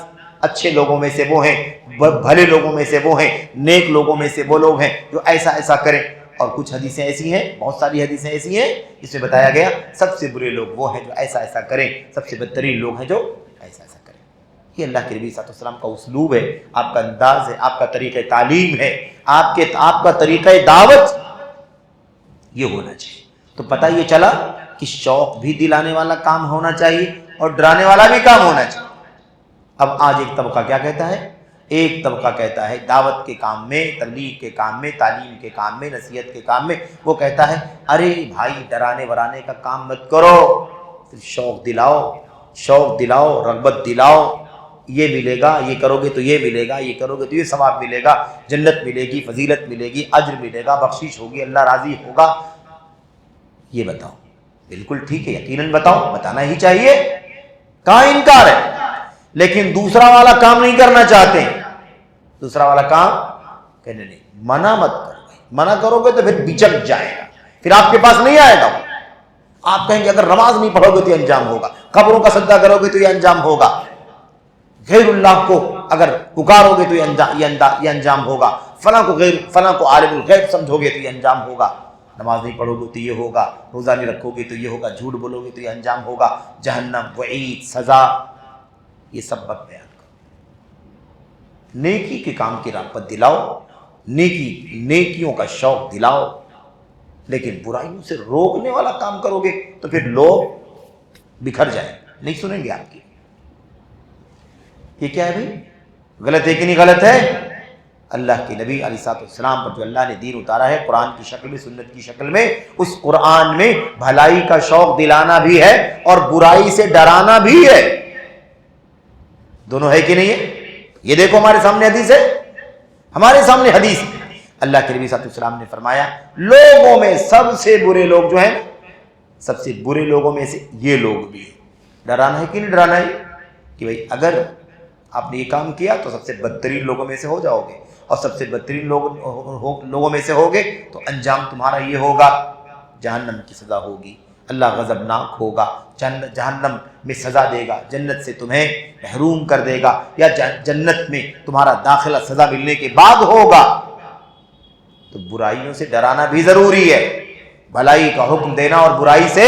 اچھے لوگوں میں سے وہ ہیں، بھلے لوگوں میں سے وہ ہیں، نیک لوگوں میں سے وہ لوگ ہیں جو ایسا ایسا کریں۔ اور کچھ حدیثیں ایسی ہیں، بہت ساری حدیثیں ایسی ہیں جس میں بتایا گیا سب سے برے لوگ وہ ہیں جو ایسا ایسا کریں، سب سے بدترین لوگ ہیں جو ایسا ایسا کریں۔ یہ اللہ کے نبی صلی اللہ علیہ وسلم کا اسلوب ہے، آپ کا انداز ہے، آپ کا طریقہ تعلیم ہے، آپ کا طریقہ دعوت یہ ہونا چاہیے۔ تو پتہ یہ چلا کہ شوق بھی دلانے والا کام ہونا چاہیے اور ڈرانے والا بھی کام ہونا چاہیے۔ اب آج ایک طبقہ کیا کہتا ہے؟ ایک طبقہ کہتا ہے دعوت کے کام میں، تبلیغ کے کام میں، تعلیم کے کام میں، نصیحت کے کام میں، وہ کہتا ہے ارے بھائی ڈرانے ورانے کا کام مت کرو، صرف شوق دلاؤ، رغبت دلاؤ، یہ ملے گا، یہ کرو گے تو یہ ملے گا، یہ کرو گے تو یہ ثواب ملے گا، جنت ملے گی، فضیلت ملے گی، اجر ملے گا، بخشش ہوگی، اللہ راضی ہوگا، یہ بتاؤ۔ بالکل ٹھیک ہے، یقیناً بتاؤ، بتانا ہی چاہیے، کہاں انکار ہے، لیکن دوسرا والا کام نہیں کرنا چاہتے۔ دوسرا والا کام کہنے نہیں، منع مت کرو، منع کرو گے تو پھر بچک جائے گا، پھر آپ کے پاس نہیں آئے گا۔ آپ کہیں گے اگر نماز نہیں پڑھو گے تو یہ انجام ہوگا، قبروں کا سجدہ کرو گے تو یہ انجام ہوگا، غیر اللہ کو اگر پکارو گے تو یہ انجام ہوگا، فلاں کو عالم الغیب سمجھو گے تو یہ انجام ہوگا، نماز نہیں پڑھو گے تو یہ ہوگا، روزہ نہیں رکھو گے تو یہ ہوگا، جھوٹ بولو گے تو یہ انجام ہوگا، جہنم، وعید، سزا، یہ سب بات بیان کرو۔ نیکی کے کام کی رغبت دلاؤ، نیکیوں کا شوق دلاؤ، لیکن برائیوں سے روکنے والا کام کرو گے تو پھر لوگ بکھر جائیں، نہیں سنیں گے آپ کی۔ یہ کیا ہے بھائی؟ غلط ہے کہ نہیں غلط ہے؟ اللہ کے نبی علیہ السلام پر جو اللہ نے دین اتارا ہے قرآن کی شکل میں، سنت کی شکل میں، اس قرآن میں بھلائی کا شوق دلانا بھی ہے اور برائی سے ڈرانا بھی ہے. دونوں ہے کہ نہیں ہے؟ یہ دیکھو ہمارے سامنے حدیث ہے، ہمارے سامنے حدیث. اللہ کے نبی صلی اللہ علیہ وسلم نے فرمایا لوگوں میں سب سے برے لوگ جو ہیں، سب سے برے لوگوں میں سے یہ لوگ بھی ہیں. ڈرانا ہے کہ نہیں ڈرانا ہے کہ بھئی اگر آپ نے یہ کام کیا تو سب سے بدترین لوگوں میں سے ہو جاؤ گے، اور سب سے بدترین لوگوں میں سے ہوگے تو انجام تمہارا یہ ہوگا، جہنم کی سزا ہوگی، اللہ غضبناک ہوگا، جہنم میں سزا دے گا، جنت سے تمہیں محروم کر دے گا، یا جنت میں تمہارا داخلہ سزا ملنے کے بعد ہوگا. تو برائیوں سے ڈرانا بھی ضروری ہے، بھلائی کا حکم دینا اور برائی سے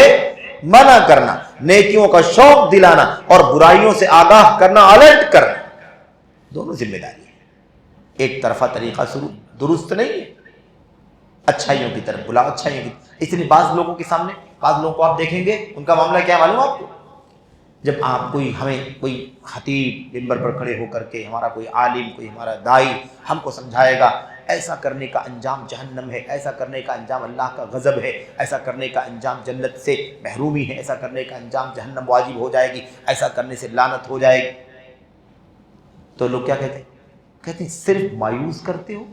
منع کرنا، نیکیوں کا شوق دلانا اور برائیوں سے آگاہ کرنا، الرٹ کرنا، دونوں ذمہ داری ہے. ایک طرفہ طریقہ درست نہیں ہے. اچھائیوں کی طرف بلاؤ، اچھائیوں کی. اس لیے بعض لوگوں کے سامنے، بعض لوگوں کو آپ دیکھیں گے ان کا معاملہ کیا معلوم آپ کو، جب آپ کوئی خطیب منبر پر کھڑے ہو کر کے، ہمارا کوئی عالم، کوئی ہمارا داعی ہم کو سمجھائے گا ایسا کرنے کا انجام جہنم ہے، ایسا کرنے کا انجام اللہ کا غضب ہے، ایسا کرنے کا انجام جنت سے محرومی ہے، ایسا کرنے کا انجام جہنم واجب ہو جائے گی، ایسا کرنے سے لعنت ہو جائے گی، تو لوگ کیا کہتے ہیں صرف مایوس کرتے ہو،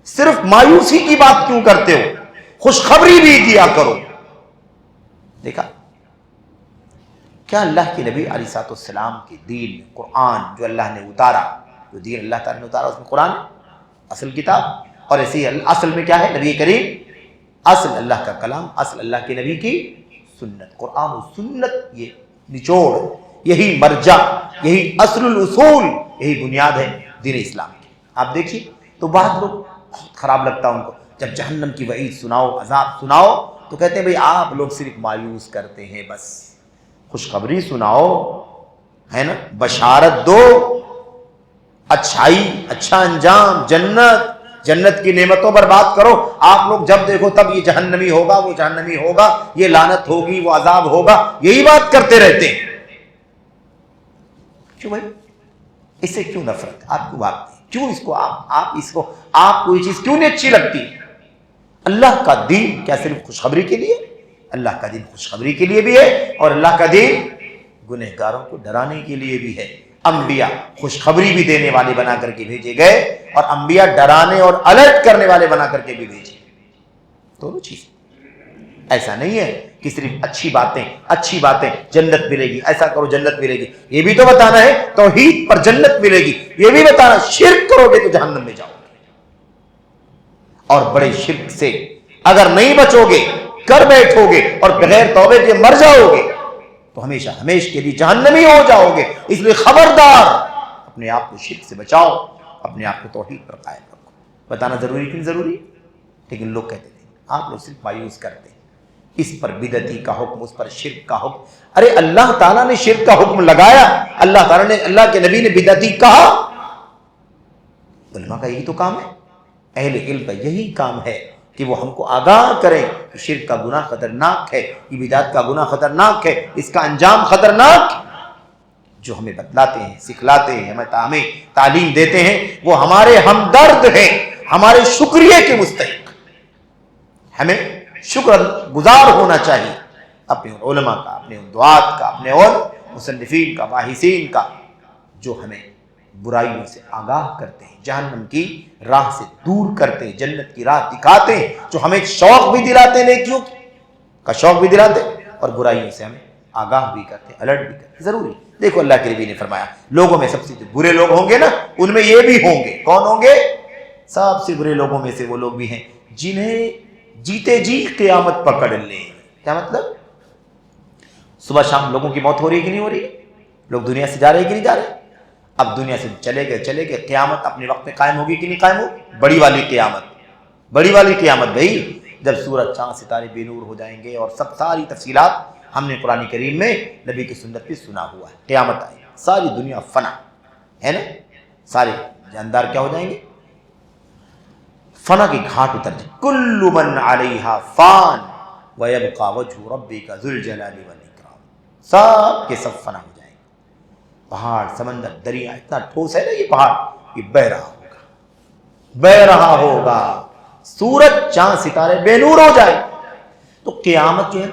صرف مایوسی کی بات کیوں کرتے ہو، خوشخبری بھی دیا کرو. دیکھا کیا اللہ کے نبی علیہ السلام کے دین قرآن جو اللہ نے اتارا، جو دین اللہ تعالیٰ نے اتارا اس میں قرآن اصل کتاب، اور ایسے ہی اصل میں کیا ہے نبی کریم، اصل اللہ کا کلام، اصل اللہ کے نبی کی سنت. قرآن و سنت یہ نچوڑ، یہی مرجع، یہی اصل الاصول، یہی بنیاد ہے دین اسلام کی. آپ دیکھیے تو بعض لوگ بہت خراب لگتا ہے ان کو جب جہنم کی وعید سناؤ، عذاب سناؤ تو کہتے ہیں بھئی آپ لوگ صرف مایوس کرتے ہیں، بس خوشخبری سناؤ، ہے نا، بشارت دو، اچھائی، اچھا انجام، جنت کی نعمتوں پر بات کرو. آپ لوگ جب دیکھو تب یہ جہنمی ہوگا، وہ جہنمی ہوگا، یہ لعنت ہوگی، وہ عذاب ہوگا، یہی بات کرتے رہتے ہیں. کیوں بھائی؟ اس سے کیوں نفرت؟ آپ کیوں بھاگتے ہیں؟ کیوں اس کو آپ کو یہ چیز کیوں نہیں اچھی لگتی؟ اللہ کا دین کیا صرف خوشخبری کے لیے؟ اللہ کا دین خوشخبری کے لیے بھی ہے، اور اللہ کا دین گنہگاروں کو ڈرانے کے لیے بھی ہے. انبیاء خوشخبری بھی دینے والے بنا کر کے بھیجے گئے، اور انبیاء ڈرانے اور الرٹ کرنے والے بنا کر کے بھی بھیجے. دونوں چیز. ایسا نہیں ہے کہ صرف اچھی باتیں جنت ملے گی، ایسا کرو جنت ملے گی، یہ بھی تو بتانا ہے توحید پر جنت ملے گی، یہ بھی بتانا شرک کرو گے تو جہنم میں جاؤ گے، اور بڑے شرک سے اگر نہیں بچو گے، کر بیٹھو گے اور بغیر توبے کے مر جاؤ گے تو ہمیشہ کے لیے جہنمی ہو جاؤ گے. اس لیے خبردار، اپنے آپ کو شرک سے بچاؤ، اپنے آپ کو توحید پر قائم رکھو. بتانا ضروری کہ نہیں ضروری؟ لیکن لوگ کہتے ہیں آپ لوگ صرف مایوس کرتے ہیں، اس پر بدعتی کا حکم، اس پر شرک کا حکم. ارے اللہ تعالیٰ نے شرک کا حکم لگایا، اللہ تعالیٰ نے، اللہ کے نبی نے بدعتی کہا. علماء کا یہی تو کام ہے، اہل علم کا یہی کام ہے کہ وہ ہم کو آگاہ کریں کہ شرک کا گناہ خطرناک ہے، یہ بدعت کا گناہ خطرناک ہے، اس کا انجام خطرناک. جو ہمیں بتلاتے ہیں، سکھلاتے ہیں، ہمیں تعلیم دیتے ہیں، وہ ہمارے ہمدرد ہیں، ہمارے شکریہ کے مستحق. ہمیں شکر گزار ہونا چاہیے اپنے علماء کا، اپنے دعات کا، اپنے اور مصنفین کا، باحثین کا، جو ہمیں برائیوں سے آگاہ کرتے ہیں، جہنم کی راہ سے دور کرتے ہیں، جنت کی راہ دکھاتے ہیں، جو ہمیں شوق بھی دلاتے ہیں، نیکیوں کا شوق بھی دلاتے ہیں، اور برائیوں سے ہمیں آگاہ بھی کرتے ہیں، الرٹ بھی کرتے ہیں. ضروری. دیکھو اللہ کے نبی نے فرمایا لوگوں میں سب سے جو برے لوگ ہوں گے نا، ان میں یہ بھی ہوں گے. کون ہوں گے؟ سب سے برے لوگوں میں سے وہ لوگ بھی ہیں جنہیں جیتے جی قیامت پکڑ لیں. کیا مطلب؟ صبح شام لوگوں کی موت ہو رہی ہے کہ نہیں ہو رہی؟ لوگ دنیا سے جا رہے کہ نہیں جا رہے؟ اب دنیا سے چلے گئے، قیامت اپنے وقت میں قائم ہوگی کہ نہیں قائم ہوگی؟ بڑی والی قیامت بھائی، جب سورج چاند ستارے بے نور ہو جائیں گے، اور ساری تفصیلات ہم نے قرآن کریم میں نبی کی سنت پہ سنا ہوا ہے. قیامت آئے، ساری دنیا فنا ہے نا، سارے جاندار کیا ہو جائیں گے؟ فنا کے گھاٹ اتر جائیں. کل من علیہا فان ویبقى وجہ ربک ذو الجلال والاکرام. سب کے سب فنا ہو جائیں گے. پہاڑ، سمندر، دریا اتنا ٹھوس ہے نا یہ پہاڑ، یہ بہ رہا ہوگا. بہ رہا ہوگا، سورج چاند ستارے بے نور ہو جائے۔ تو قیامت جو ہے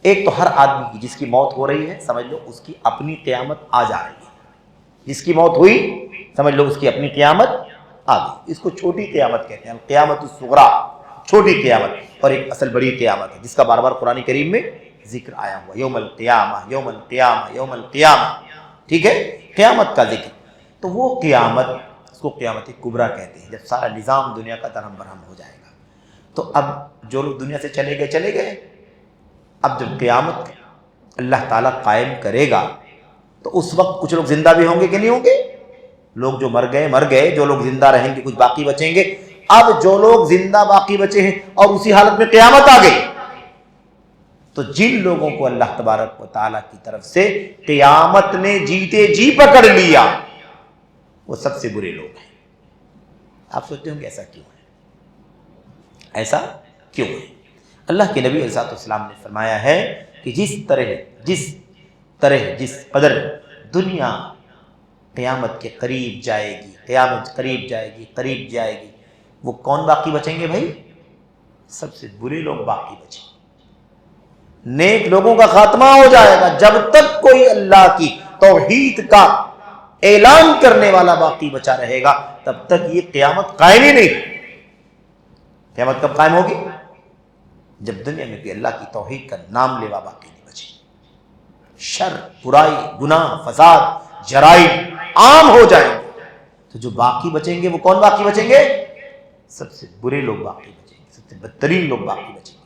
ایک تو ہر آدمی کی جس کی موت ہو رہی ہے سمجھ لو اس کی اپنی قیامت آ جا رہی ہے، جس کی موت ہوئی سمجھ لو اس کی اپنی قیامت آ گئی۔ اس کو چھوٹی قیامت کہتے ہیں، قیامت الصغریٰ، چھوٹی قیامت، اور ایک اصل بڑی قیامت ہے جس کا بار بار قرآن کریم میں ذکر آیا ہوا، یوم القیامہ یوم القیامہ یوم القیامہ، ٹھیک ہے، قیامت کا ذکر۔ تو وہ قیامت، اس کو قیامت کبریٰ کہتے ہیں، جب سارا نظام دنیا کا درہم برہم ہو جائے گا۔ تو اب جو لوگ دنیا سے چلے گئے چلے گئے، اب جب قیامت اللہ تعالیٰ قائم کرے گا تو اس وقت کچھ لوگ زندہ بھی ہوں گے کہ نہیں ہوں گے؟ لوگ جو مر گئے، جو لوگ زندہ رہیں گے کچھ باقی بچیں گے۔ اب جو لوگ زندہ باقی بچے ہیں اور اسی حالت میں قیامت آ گئی، تو جن لوگوں کو اللہ تبارک و تعالیٰ کی طرف سے قیامت نے جیتے جی پکڑ لیا، وہ سب سے برے لوگ ہیں۔ آپ سوچتے ہوں گے ایسا کیوں ہے؟ ایسا کیوں ہے؟ اللہ کے نبی علیہ السلام نے فرمایا ہے کہ جس قدر دنیا قیامت کے قریب جائے گی، قیامت قریب جائے گی، وہ کون باقی بچیں گے بھائی؟ سب سے برے لوگ باقی بچیں گے۔ نیک لوگوں کا خاتمہ ہو جائے گا۔ جب تک کوئی اللہ کی توحید کا اعلان کرنے والا باقی بچا رہے گا تب تک یہ قیامت قائم ہی نہیں۔ قیامت کب قائم ہوگی؟ جب دنیا میں بھی اللہ کی توحید کا نام لیوا باقی نہیں بچے، شر، برائی، گناہ، فساد، جرائم عام ہو جائیں گے، تو جو باقی بچیں گے وہ کون باقی بچیں گے؟ سب سے برے لوگ باقی بچیں گے، سب سے بدترین لوگ باقی بچیں گے۔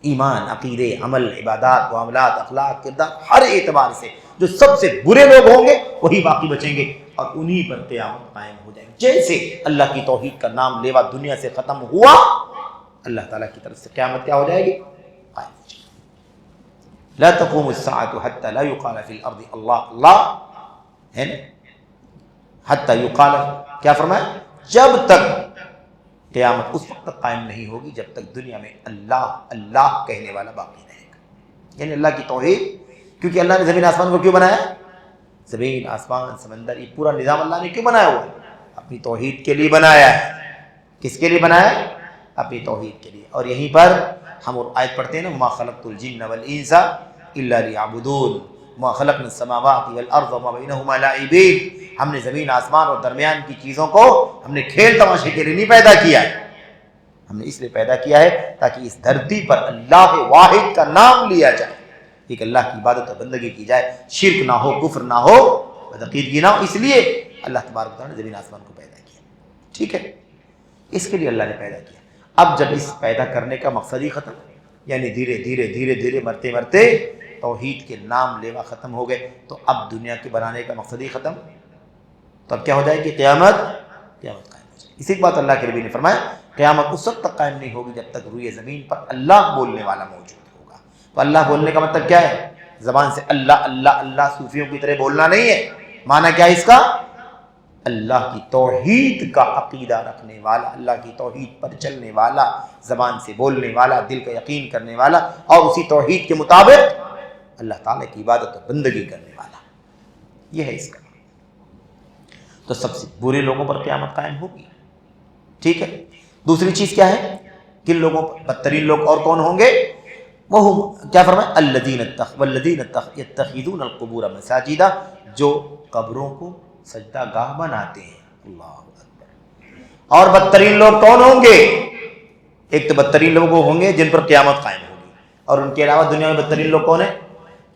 ایمان، عقیدے، عمل، عبادات، معاملات، اخلاق، کردار، ہر اعتبار سے جو سب سے برے لوگ ہوں گے وہی باقی بچیں گے، اور انہی پر قیامت قائم ہو جائے گی۔ جیسے اللہ کی توحید کا نام لیوا دنیا سے ختم ہوا، اللہ تعالیٰ کی طرف سے قیامت کیا ہو جائے گی؟ قائم ہو جائے گی۔ لا تقوم الساعة حتى لا يقال في الارض اللہ اللہ، ہے نا؟ حتى يقال، کیا فرمایا؟ جب تک قیامت اس وقت تک قائم نہیں ہوگی جب تک دنیا میں اللہ اللہ کہنے والا باقی رہے گا، یعنی اللہ کی توحید۔ کیونکہ اللہ نے زمین آسمان کو کیوں بنایا؟ زمین، آسمان، سمندر، یہ پورا نظام اللہ نے کیوں بنایا ہوا ہے؟ اپنی توحید کے لیے بنایا ہے۔ کس کے لیے بنایا ہے؟ اپنی توحید کے لیے۔ اور یہیں پر ہم اور آیت پڑھتے ہیں نا، ما خلقت الجن والانس الا لیعبدون ما خلقنا السماوات والارض وما بینہما لاعبین۔ ہم نے زمین، آسمان اور درمیان کی چیزوں کو ہم نے کھیل تماشے کے لیے نہیں پیدا کیا ہے، ہم نے اس لیے پیدا کیا ہے تاکہ اس دھرتی پر اللہ واحد کا نام لیا جائے، ایک اللہ کی عبادت اور بندگی کی جائے، شرک نہ ہو، کفر نہ ہو، بدعقیدگی نہ ہو۔ اس لیے اللہ تبارک و تعالیٰ نے زمین آسمان کو پیدا کیا، ٹھیک ہے، اس کے لیے اللہ نے پیدا کیا۔ اب جب اس پیدا کرنے کا مقصد ہی ختم، یعنی دھیرے دھیرے مرتے مرتے توحید کے نام لیوا ختم ہو گئے، تو اب دنیا کے بنانے کا مقصد ہی ختم، تو اب کیا ہو جائے گی؟ قیامت قائم ہو جائے گی۔ اسی بات اللہ کے نبی نے فرمایا قیامت اس وقت تک قائم نہیں ہوگی جب تک روئے زمین پر اللہ بولنے والا موجود ہوگا۔ تو اللہ بولنے کا مطلب کیا ہے؟ زبان سے اللہ اللہ اللہ صوفیوں کی طرح بولنا نہیں ہے۔ معنی کیا ہے اس کا؟ اللہ کی توحید کا عقیدہ رکھنے والا، اللہ کی توحید پر چلنے والا، زبان سے بولنے والا، دل کا یقین کرنے والا، اور اسی توحید کے مطابق اللہ تعالیٰ کی عبادت اور بندگی کرنے والا، یہ ہے اس کا۔ تو سب سے برے لوگوں پر قیامت قائم ہوگی، ٹھیک ہے۔ دوسری چیز کیا ہے؟ کن لوگوں پر بدترین لوگ اور کون ہوں گے؟ وہ کیا فرمایا؟ الذین یتخذون القبور مساجدا، جو قبروں کو سجدہ گاہ بناتے ہیں۔ اللہ اکبر۔ اور بدترین لوگ کون ہوں گے؟ ایک تو بدترین لوگ ہوں گے جن پر قیامت قائم ہوگی، اور ان کے علاوہ دنیا میں بدترین لوگ کون ہیں؟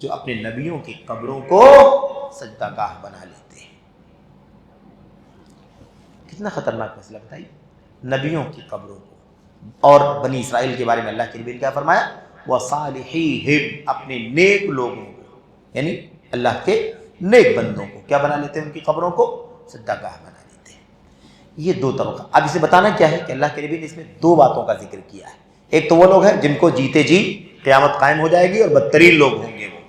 جو اپنے نبیوں کی قبروں کو سجدہ گاہ بنا لیتے ہیں۔ کتنا خطرناک مسئلہ بتائیے، نبیوں کی قبروں کو۔ اور بنی اسرائیل کے بارے میں اللہ کے نبی نے کیا فرمایا؟ وَصَالِحِيهِمْ، اپنے نیک لوگوں کو، یعنی اللہ کے نیک بندوں کو کیا بنا لیتے ہیں؟ ان کی قبروں کو سجدہ گاہ بنا لیتے ہیں۔ یہ دو طبقہ۔ اب اسے بتانا کیا ہے کہ اللہ کے نبی نے اس میں دو باتوں کا ذکر کیا ہے۔ ایک تو وہ لوگ ہیں جن کو جیتے جی قیامت قائم ہو جائے گی اور بدترین لوگ ہوں گے وہ،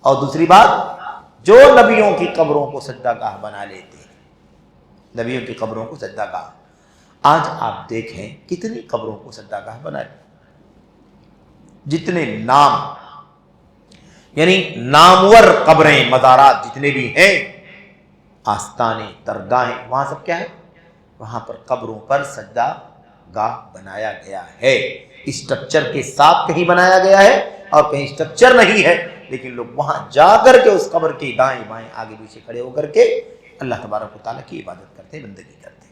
اور دوسری بات جو نبیوں کی قبروں کو سجدہ گاہ بنا لیتے ہیں، نبیوں کی قبروں کو سجدہ گاہ۔ آج آپ دیکھیں کتنی قبروں کو سجدہ گاہ بنائے، جتنے نام، یعنی نامور قبریں، مزارات جتنے بھی ہیں، آستانے، درگاہیں، وہاں سب کیا ہے؟ وہاں پر قبروں پر سجدہ گاہ بنایا گیا ہے، اسٹرکچر کے ساتھ کہیں بنایا گیا ہے اور کہیں اسٹرکچر نہیں ہے، لیکن لوگ وہاں جا کر کے اس قبر کے دائیں بائیں آگے پیچھے کھڑے ہو کر کے اللہ تبارک و تعالیٰ کی عبادت کرتے، بندگی کرتے۔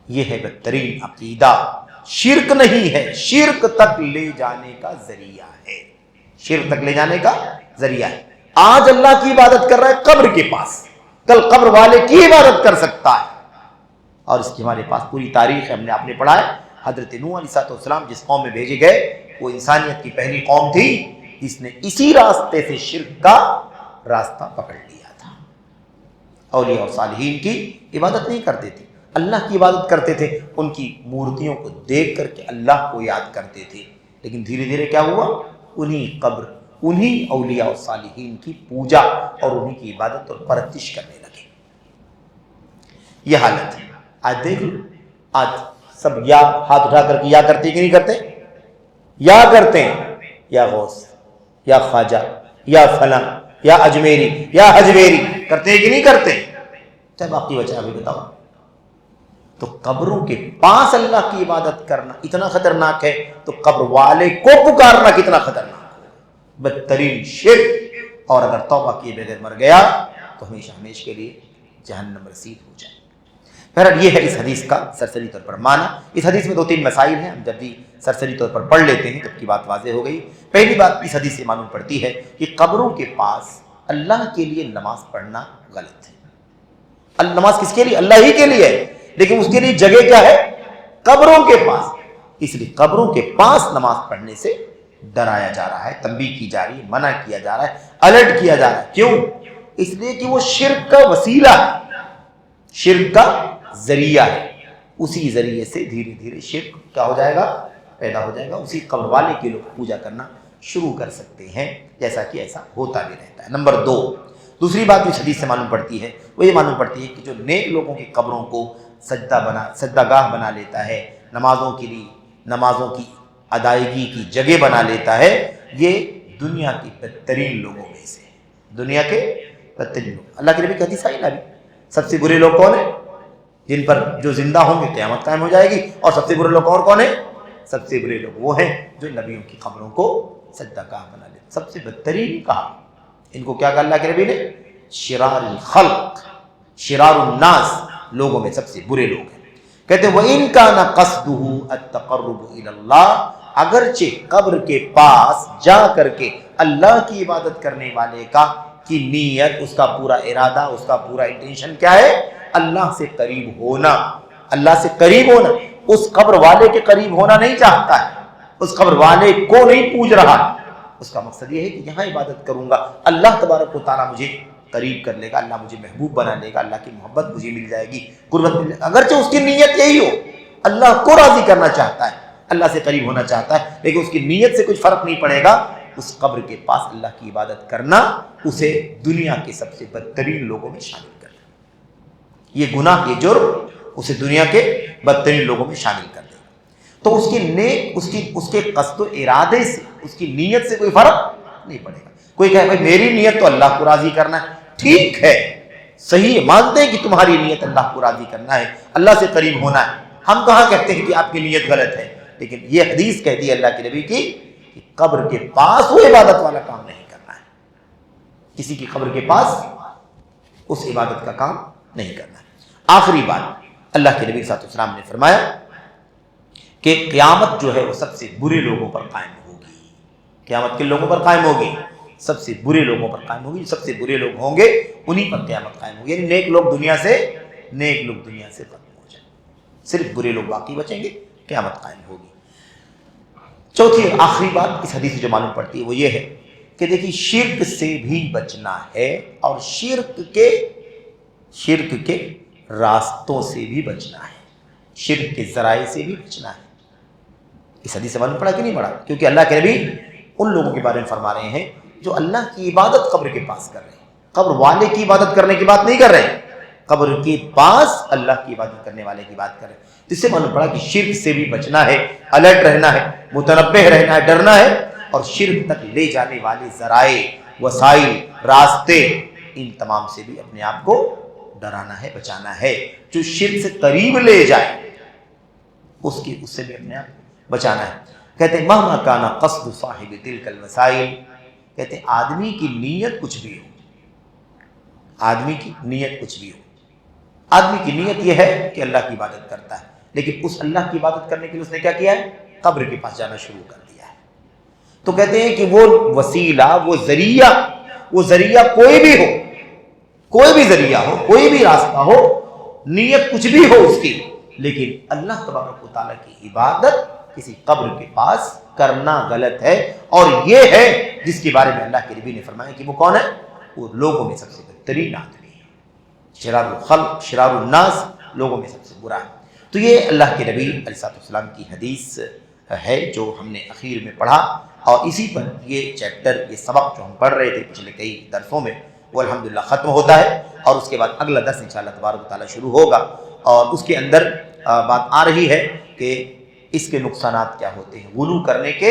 یہ ہے بدترین عقیدہ، شرک نہیں ہے، شرک تک لے جانے کا ذریعہ ہے، شرک تک لے جانے کا ذریعہ ہے۔ آج اللہ کی عبادت کر رہا ہے قبر کے پاس، کل قبر والے کی عبادت کر سکتا ہے، اور اس کی ہمارے پاس پوری تاریخ ہے، ہم نے آپ نے پڑھا ہے۔ حضرت نوح علیہ السلام جس قوم میں بھیجے گئے وہ انسانیت کی پہلی قوم تھی جس نے اسی راستے سے شرک کا راستہ پکڑ لیا تھا۔ اولیاء اور صالحین کی عبادت نہیں کرتے تھے، اللہ کی عبادت کرتے تھے، ان کی مورتیوں کو دیکھ کر کے اللہ کو یاد کرتے تھے، لیکن دھیرے دھیرے کیا ہوا، انہی قبر، انہی اولیاء اور صالحین کی پوجا اور انہی کی عبادت اور پرستش کرنے لگے۔ یہ حالت ہے آج دیکھ لو، آج سب یا ہاتھ اٹھا کر کے یا کرتے کہ نہیں کرتے، یا کرتے ہیں، یا غوث یا خواجہ یا فلاں یا اجمیری یا حجویری، کرتے ہیں کہ نہیں کرتے؟ جب آپ کی وجہ ابھی بتاؤ۔ تو قبروں کے پاس اللہ کی عبادت کرنا اتنا خطرناک ہے تو قبر والے کو پکارنا کتنا خطرناک ہے، بدترین شرک، اور اگر توبہ کیے بغیر مر گیا تو ہمیشہ ہمیشہ کے لیے جہنم رسید ہو جائے۔ بہرحال یہ ہے اس حدیث کا سرسری طور پر معنی۔ اس حدیث میں 2-3 مسائل ہیں، ہم جلدی سرسری طور پر پڑھ لیتے ہیں جبکہ بات واضح ہو گئی۔ پہلی بات اس حدیث سے معلوم پڑتی ہے کہ قبروں کے پاس اللہ کے لیے نماز پڑھنا غلط ہے۔ نماز کس کے لیے؟ اللہ ہی کے لیے ہے، لیکن اس کے لیے جگہ کیا ہے؟ قبروں کے پاس۔ اس لیے قبروں کے پاس نماز پڑھنے سے ڈرایا جا رہا ہے، تنبیہ کی جا رہی ہے، منع کیا جا رہا ہے، الرٹ کیا جا رہا ہے۔ کیوں؟ اس لیے کہ وہ شرک کا وسیلہ ہے، شرک کا ذریعہ ہے، اسی ذریعے سے دھیرے دھیرے شرک کیا ہو جائے گا؟ پیدا ہو جائے گا، اسی قبر والے کے لوگ پوجا کرنا شروع کر سکتے ہیں، جیسا کہ ایسا ہوتا بھی رہتا ہے۔ نمبر 2، دوسری بات جو اس حدیث سے معلوم پڑتی ہے وہ یہ معلوم پڑتی ہے کہ جو نیک لوگوں کی قبروں کو سجدہ گاہ بنا لیتا ہے، نمازوں کی ادائیگی کی جگہ بنا لیتا ہے، یہ دنیا کی بدترین لوگوں میں سے، دنیا کے بدترین لوگ۔ اللہ کے نبی کی حدیث آئی نا، سب سے برے لوگ کون ہیں؟ جن پر جو زندہ ہوں گے قیامت قائم ہو جائے گی، اور سب سے برے لوگ اور کون ہیں؟ سب سے برے لوگ وہ ہیں جو نبیوں کی قبروں کو سجدہ گاہ بنا لیتے۔ سب سے بدترین کہا، ان کو کیا کہا اللہ کے نبی نے؟ شرار الخلق، شرار الناس، لوگوں میں سب سے برے لوگ ہیں۔ کہتے ہیں وَإِن كَانَ قَصْدُهُ التَّقَرُّبُ إِلَى اللَّهِ، اگرچہ قبر کے پاس جا کر کے اللہ کی عبادت کرنے والے کی نیت، اس کا پورا ارادہ، اس کا پورا انٹینشن کیا ہے؟ اللہ سے قریب ہونا، اللہ سے قریب ہونا، اس قبر والے کے قریب ہونا نہیں چاہتا ہے، اس قبر والے کو نہیں پوج رہا، اس کا مقصد یہ ہے کہ یہاں عبادت کروں گا، اللہ تبارک و تعالیٰ مجھے قریب کر لے گا، اللہ مجھے محبوب بنا لے گا، اللہ کی محبت مجھے مل جائے گی، قربت مل جائے گی۔ اگرچہ اس کی نیت یہی ہو، اللہ کو راضی کرنا چاہتا ہے، اللہ سے قریب ہونا چاہتا ہے، لیکن اس کی نیت سے کچھ فرق نہیں پڑے گا، اس قبر کے پاس اللہ کی عبادت کرنا اسے دنیا کے سب سے بدترین لوگوں میں شامل کرنا، یہ گناہ، یہ جرم اسے دنیا کے بدترین لوگوں میں شامل کر دے گا۔ تو اس کے قصد و ارادے سے، اس کی نیت سے کوئی فرق نہیں پڑے گا۔ کوئی کہے بھائی میری نیت تو اللہ کو راضی کرنا ہے، ٹھیک ہے، صحیح ہے، مانتے ہیں کہ تمہاری نیت اللہ کو راضی کرنا ہے، اللہ سے قریب ہونا ہے، ہم کہاں کہتے ہیں کہ آپ کی نیت غلط ہے، لیکن یہ حدیث کہتی ہے اللہ کے نبی کی کہ قبر کے پاس وہ عبادت والا کام نہیں کرنا ہے، کسی کی قبر کے پاس اس عبادت کا کام نہیں کرنا ہے۔ آخری بات، اللہ کے نبی صلی اللہ علیہ وسلم نے فرمایا کہ قیامت جو ہے وہ سب سے برے لوگوں پر قائم ہوگی، قیامت کن لوگوں پر قائم ہوگی؟ سب سے برے لوگوں پر قائم ہوگی، سب سے برے لوگ ہوں گے انہی پر قیامت قائم ہوگی، یعنی نیک لوگ دنیا سے ختم ہو جائیں، صرف برے لوگ باقی بچیں گے، قیامت قائم ہوگی۔ چوتھی اور آخری بات اس حدیث سے جو معلوم پڑتی ہے وہ یہ ہے کہ دیکھیے شرک سے بھی بچنا ہے، اور شرک کے راستوں سے بھی بچنا ہے، شرک کے ذرائع سے بھی بچنا ہے۔ اس حدیث سے معلوم پڑا کہ نہیں پڑا؟ کیونکہ اللہ کے نبی ان لوگوں کے بارے میں فرما رہے ہیں جو اللہ کی عبادت قبر کے پاس کر رہے ہیں، قبر والے کی عبادت کرنے کی بات نہیں کر رہے ہیں، قبر کے پاس اللہ کی عبادت کرنے والے کی بات کر رہے ہیں۔ اس سے معلوم پڑا کہ شرک سے بھی بچنا ہے، الرٹ رہنا ہے، متنبہ رہنا ہے، ڈرنا ہے، اور شرک تک لے جانے والے ذرائع، وسائل، راستے، ان تمام سے بھی اپنے آپ کو ڈرانا ہے، بچانا ہے۔ جو شرک سے قریب لے جائے اس سے بھی اپنے آپ بچانا ہے۔ کہتے ہیں مہما کان قصد صاحب تلک الوسائل، کہتے ہیں آدمی کی نیت کچھ بھی ہو، آدمی کی نیت کچھ بھی ہو، آدمی کی نیت یہ ہے کہ اللہ کی عبادت کرتا ہے، لیکن اس اللہ کی عبادت کرنے کے لیے اس نے کیا کیا ہے؟ قبر کے پاس جانا شروع کر دیا ہے۔ تو کہتے ہیں کہ وہ وسیلہ، وہ ذریعہ کوئی بھی ہو، کوئی بھی ذریعہ ہو، کوئی بھی راستہ ہو، نیت کچھ بھی ہو اس کی، لیکن اللہ تبارک و تعالیٰ کی عبادت کسی قبر کے پاس کرنا غلط ہے۔ اور یہ ہے جس کے بارے میں اللہ کے نبی نے فرمایا کہ وہ کون ہے؟ وہ لوگوں میں سب سے بہترین آدمی ہے، شرار الخلق، شرار الناس، لوگوں میں سب سے برا ہے۔ تو یہ اللہ کے نبی علیہ السلام کی حدیث ہے جو ہم نے اخیر میں پڑھا، اور اسی پر یہ چیپٹر، یہ سبق جو ہم پڑھ رہے تھے پچھلے کئی درسوں میں، وہ الحمدللہ ختم ہوتا ہے، اور اس کے بعد اگلا درس انشاءاللہ تبارک و تعالیٰ شروع ہوگا، اور اس کے اندر بات آ رہی ہے کہ اس کے نقصانات کیا ہوتے ہیں، غلو کرنے کے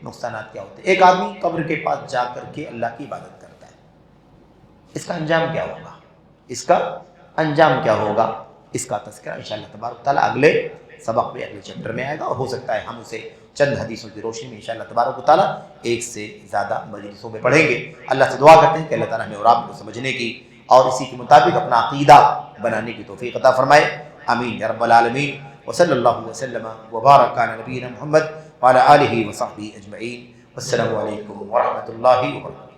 نقصانات کیا ہوتے ہیں۔ ایک آدمی قبر کے پاس جا کر کے اللہ کی عبادت کرتا ہے، اس کا انجام کیا ہوگا؟ اس کا انجام کیا ہوگا؟ اس کا تذکرہ انشاءاللہ تبارک و تعالیٰ اگلے سبق میں، اگلے چیپٹر میں آئے گا، اور ہو سکتا ہے ہم اسے چند حدیثوں کی روشنی میں انشاءاللہ تبارک و تعالیٰ ایک سے زیادہ مجلسوں میں پڑھیں گے۔ اللہ سے دعا کرتے ہیں کہ اللہ تعالیٰ ہمیں اور آپ کو سمجھنے کی اور اسی کے مطابق اپنا عقیدہ بنانے کی توفیق عطا فرمائے، آمین یا رب العالمین۔ وصلی اللہ وسلم وبارک علی نبینا محمد وعلی آلہ وصحبہ اجمعین۔ والسلام علیکم ورحمۃ اللہ وبرکاتہ۔